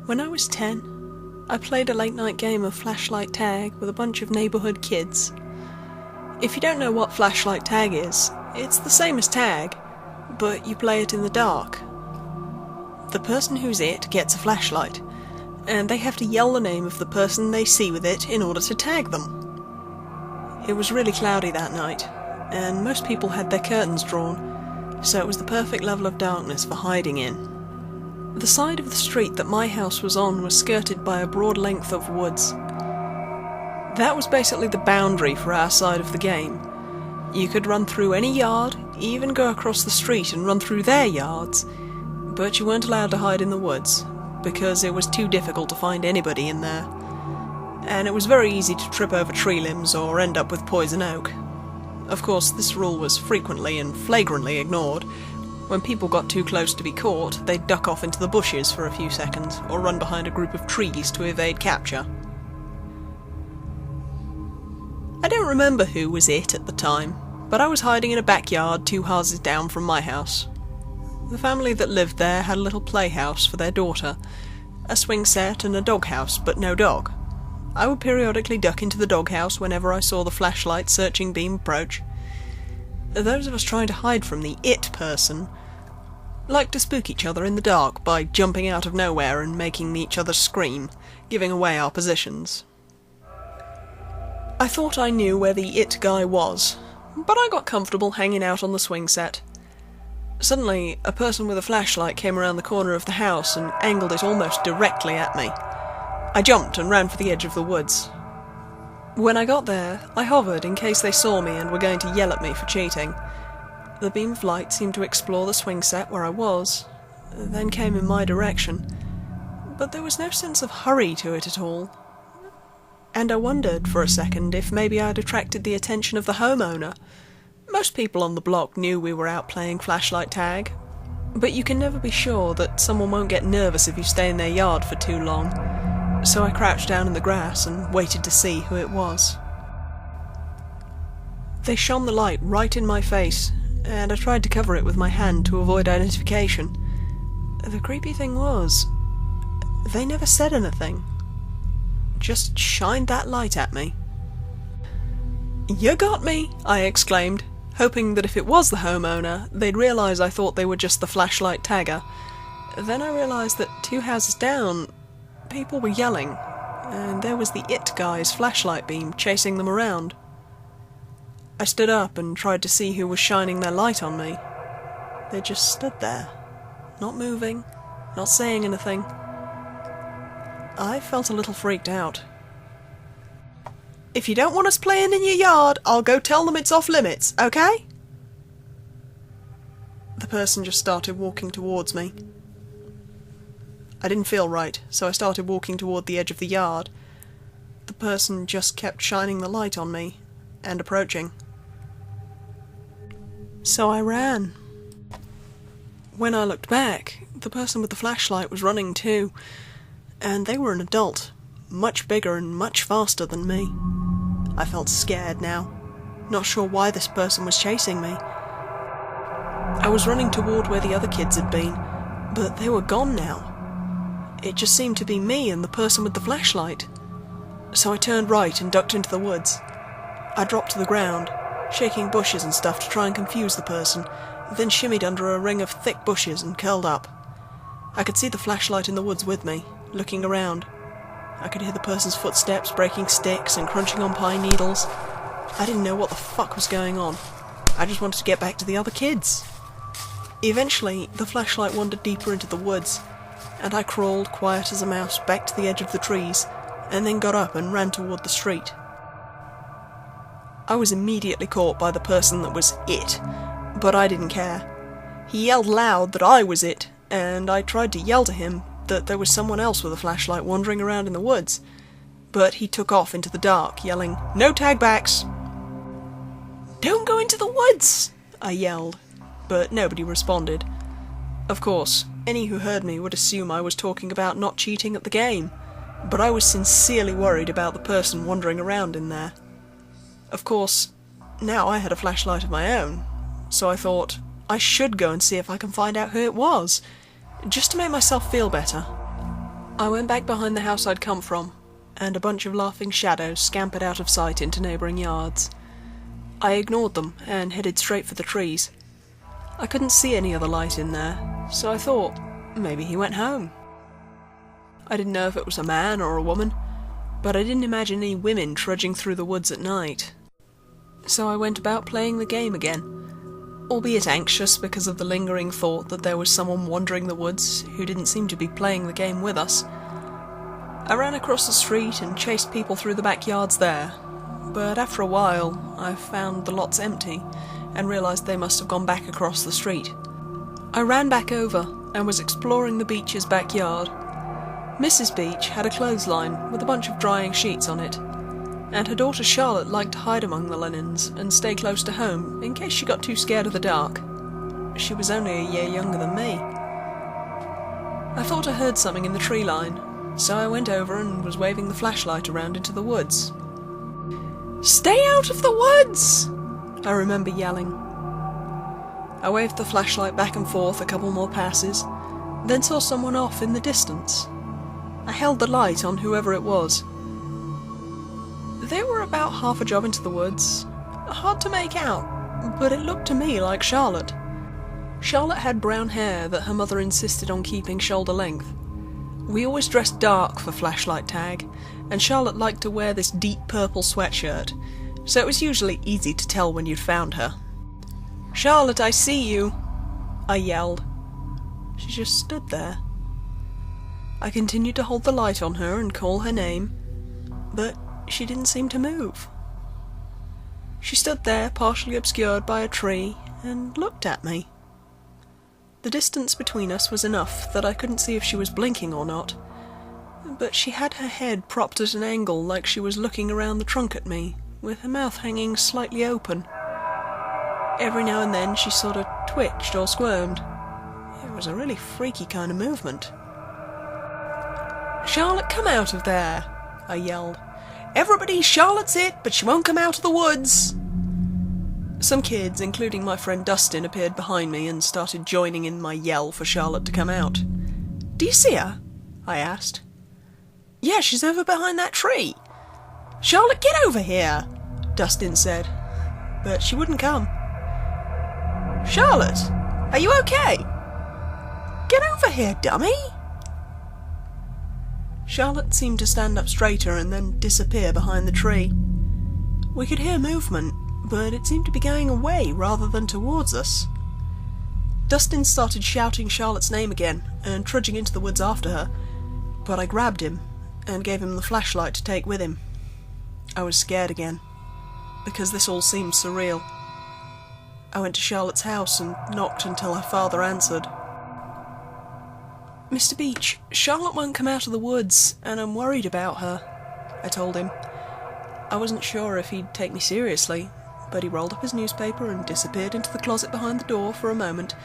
When I was 10, I played a late-night game of flashlight tag with a bunch of neighbourhood kids. If you don't know what flashlight tag is, it's the same as tag, but you play it in the dark. The person who's it gets a flashlight, and they have to yell the name of the person they see with it in order to tag them. It was really cloudy that night, and most people had their curtains drawn, so it was the perfect level of darkness for hiding in. The side of the street that my house was on was skirted by a broad length of woods. That was basically the boundary for our side of the game. You could run through any yard, even go across the street and run through their yards, but you weren't allowed to hide in the woods, because it was too difficult to find anybody in there. And it was very easy to trip over tree limbs or end up with poison oak. Of course, this rule was frequently and flagrantly ignored. When people got too close to be caught, they'd duck off into the bushes for a few seconds, or run behind a group of trees to evade capture. I don't remember who was it at the time, but I was hiding in a backyard 2 houses down from my house. The family that lived there had a little playhouse for their daughter, a swing set and a doghouse, but no dog. I would periodically duck into the doghouse whenever I saw the flashlight searching beam approach. Those of us trying to hide from the it person liked to spook each other in the dark by jumping out of nowhere and making each other scream, giving away our positions. I thought I knew where the it guy was, but I got comfortable hanging out on the swing set. Suddenly, a person with a flashlight came around the corner of the house and angled it almost directly at me. I jumped and ran for the edge of the woods. When I got there, I hovered in case they saw me and were going to yell at me for cheating. The beam of light seemed to explore the swing set where I was, then came in my direction, but there was no sense of hurry to it at all. And I wondered for a second if maybe I'd attracted the attention of the homeowner. Most people on the block knew we were out playing flashlight tag, but you can never be sure that someone won't get nervous if you stay in their yard for too long. So I crouched down in the grass and waited to see who it was. They shone the light right in my face, and I tried to cover it with my hand to avoid identification. The creepy thing was, they never said anything. Just shined that light at me. "You got me!" I exclaimed, hoping that if it was the homeowner, they'd realise I thought they were just the flashlight tagger. Then I realised that 2 houses down, people were yelling, and there was the it guy's flashlight beam chasing them around. I stood up and tried to see who was shining their light on me. They just stood there, not moving, not saying anything. I felt a little freaked out. "If you don't want us playing in your yard, I'll go tell them it's off limits, okay?" The person just started walking towards me. I didn't feel right, so I started walking toward the edge of the yard. The person just kept shining the light on me, and approaching. So I ran. When I looked back, the person with the flashlight was running too, and they were an adult, much bigger and much faster than me. I felt scared now, not sure why this person was chasing me. I was running toward where the other kids had been, but they were gone now. It just seemed to be me and the person with the flashlight. So I turned right and ducked into the woods. I dropped to the ground, shaking bushes and stuff to try and confuse the person, then shimmied under a ring of thick bushes and curled up. I could see the flashlight in the woods with me, looking around. I could hear the person's footsteps breaking sticks and crunching on pine needles. I didn't know what the fuck was going on. I just wanted to get back to the other kids. Eventually, the flashlight wandered deeper into the woods, and I crawled, quiet as a mouse, back to the edge of the trees, and then got up and ran toward the street. I was immediately caught by the person that was it, but I didn't care. He yelled loud that I was it, and I tried to yell to him that there was someone else with a flashlight wandering around in the woods, but he took off into the dark, yelling, "No tagbacks!" "Don't go into the woods!" I yelled, but nobody responded. Of course, any who heard me would assume I was talking about not cheating at the game, but I was sincerely worried about the person wandering around in there. Of course, now I had a flashlight of my own, so I thought I should go and see if I can find out who it was, just to make myself feel better. I went back behind the house I'd come from, and a bunch of laughing shadows scampered out of sight into neighbouring yards. I ignored them and headed straight for the trees. I couldn't see any other light in there, so I thought maybe he went home. I didn't know if it was a man or a woman, but I didn't imagine any women trudging through the woods at night. So I went about playing the game again, albeit anxious because of the lingering thought that there was someone wandering the woods who didn't seem to be playing the game with us. I ran across the street and chased people through the backyards there, but after a while I found the lots empty and realised they must have gone back across the street. I ran back over and was exploring the Beach's backyard. Mrs. Beach had a clothesline with a bunch of drying sheets on it, and her daughter Charlotte liked to hide among the linens and stay close to home in case she got too scared of the dark. She was only a year younger than me. I thought I heard something in the tree line, so I went over and was waving the flashlight around into the woods. "Stay out of the woods!" I remember yelling. I waved the flashlight back and forth a couple more passes, then saw someone off in the distance. I held the light on whoever it was. They were about half a job into the woods. Hard to make out, but it looked to me like Charlotte. Charlotte had brown hair that her mother insisted on keeping shoulder length. We always dressed dark for flashlight tag, and Charlotte liked to wear this deep purple sweatshirt, so it was usually easy to tell when you'd found her. "Charlotte, I see you!" I yelled. She just stood there. I continued to hold the light on her and call her name, but she didn't seem to move. She stood there, partially obscured by a tree, and looked at me. The distance between us was enough that I couldn't see if she was blinking or not, but she had her head propped at an angle like she was looking around the trunk at me, with her mouth hanging slightly open. Every now and then she sort of twitched or squirmed. It was a really freaky kind of movement. "Charlotte, come out of there!" I yelled. "Everybody, Charlotte's it, but she won't come out of the woods!" Some kids, including my friend Dustin, appeared behind me and started joining in my yell for Charlotte to come out. "Do you see her?" I asked. "Yeah, she's over behind that tree." "Charlotte, get over here!" Dustin said, but she wouldn't come. "Charlotte, are you okay? Get over here, dummy!" Charlotte seemed to stand up straighter and then disappear behind the tree. We could hear movement, but it seemed to be going away rather than towards us. Dustin started shouting Charlotte's name again and trudging into the woods after her, but I grabbed him and gave him the flashlight to take with him. I was scared again, because this all seemed surreal. I went to Charlotte's house and knocked until her father answered. "Mr. Beach, Charlotte won't come out of the woods, and I'm worried about her," I told him. I wasn't sure if he'd take me seriously, but he rolled up his newspaper and disappeared into the closet behind the door for a moment,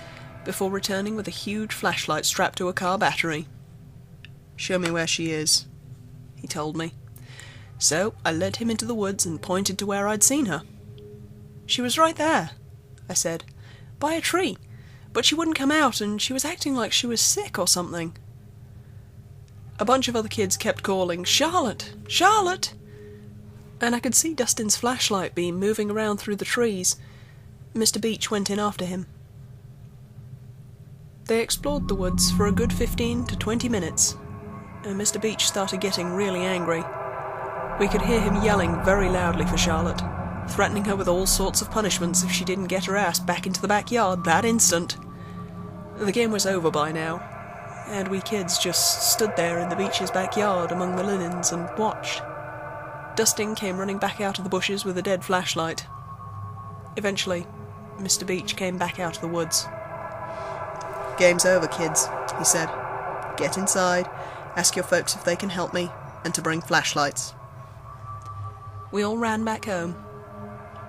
before returning with a huge flashlight strapped to a car battery. "Show me where she is," he told me. So I led him into the woods and pointed to where I'd seen her. "She was right there," I said, "by a tree. But she wouldn't come out, and she was acting like she was sick or something." A bunch of other kids kept calling, "Charlotte! Charlotte!" And I could see Dustin's flashlight beam moving around through the trees. Mr. Beach went in after him. They explored the woods for a good 15 to 20 minutes, and Mr. Beach started getting really angry. We could hear him yelling very loudly for Charlotte, threatening her with all sorts of punishments if she didn't get her ass back into the backyard that instant. The game was over by now, and we kids just stood there in the Beach's backyard among the linens and watched. Dustin came running back out of the bushes with a dead flashlight. Eventually, Mr. Beach came back out of the woods. "Game's over, kids," he said. "Get inside, ask your folks if they can help me, and to bring flashlights." We all ran back home.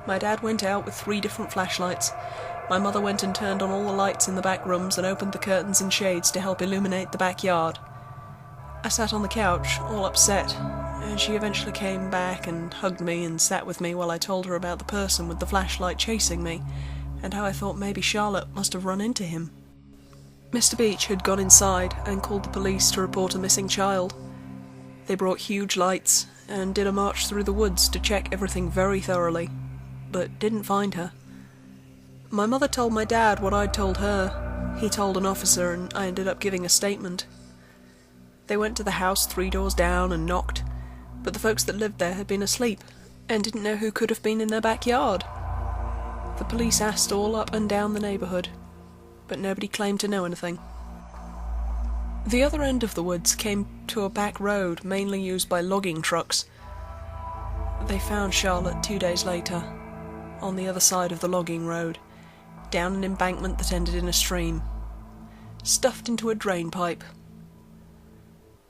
My dad went out with 3 different flashlights. My mother went and turned on all the lights in the back rooms and opened the curtains and shades to help illuminate the backyard. I sat on the couch, all upset, and she eventually came back and hugged me and sat with me while I told her about the person with the flashlight chasing me, and how I thought maybe Charlotte must have run into him. Mr. Beach had gone inside and called the police to report a missing child. They brought huge lights and did a march through the woods to check everything very thoroughly, but didn't find her. My mother told my dad what I'd told her. He told an officer and I ended up giving a statement. They went to the house 3 doors down and knocked, but the folks that lived there had been asleep and didn't know who could have been in their backyard. The police asked all up and down the neighbourhood, but nobody claimed to know anything. The other end of the woods came to a back road mainly used by logging trucks. They found Charlotte 2 days later, on the other side of the logging road, down an embankment that ended in a stream, stuffed into a drain pipe.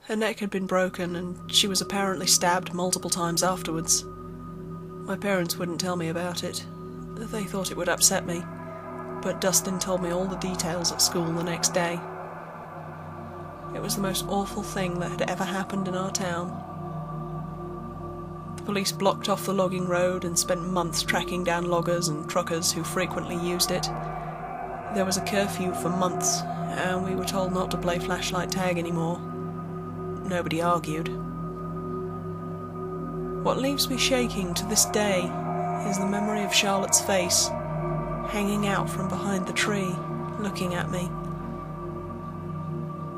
Her neck had been broken and she was apparently stabbed multiple times afterwards. My parents wouldn't tell me about it. They thought it would upset me, but Dustin told me all the details at school the next day. It was the most awful thing that had ever happened in our town. The police blocked off the logging road and spent months tracking down loggers and truckers who frequently used it. There was a curfew for months, and we were told not to play flashlight tag anymore. Nobody argued. What leaves me shaking to this day is the memory of Charlotte's face, hanging out from behind the tree, looking at me.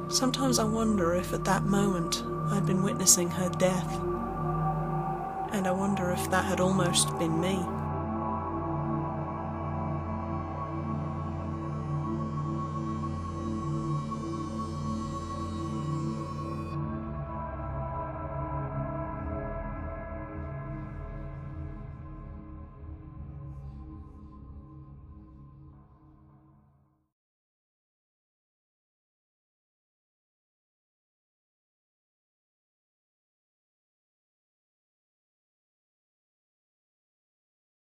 Sometimes I wonder if at that moment I'd been witnessing her death, and I wonder if that had almost been me.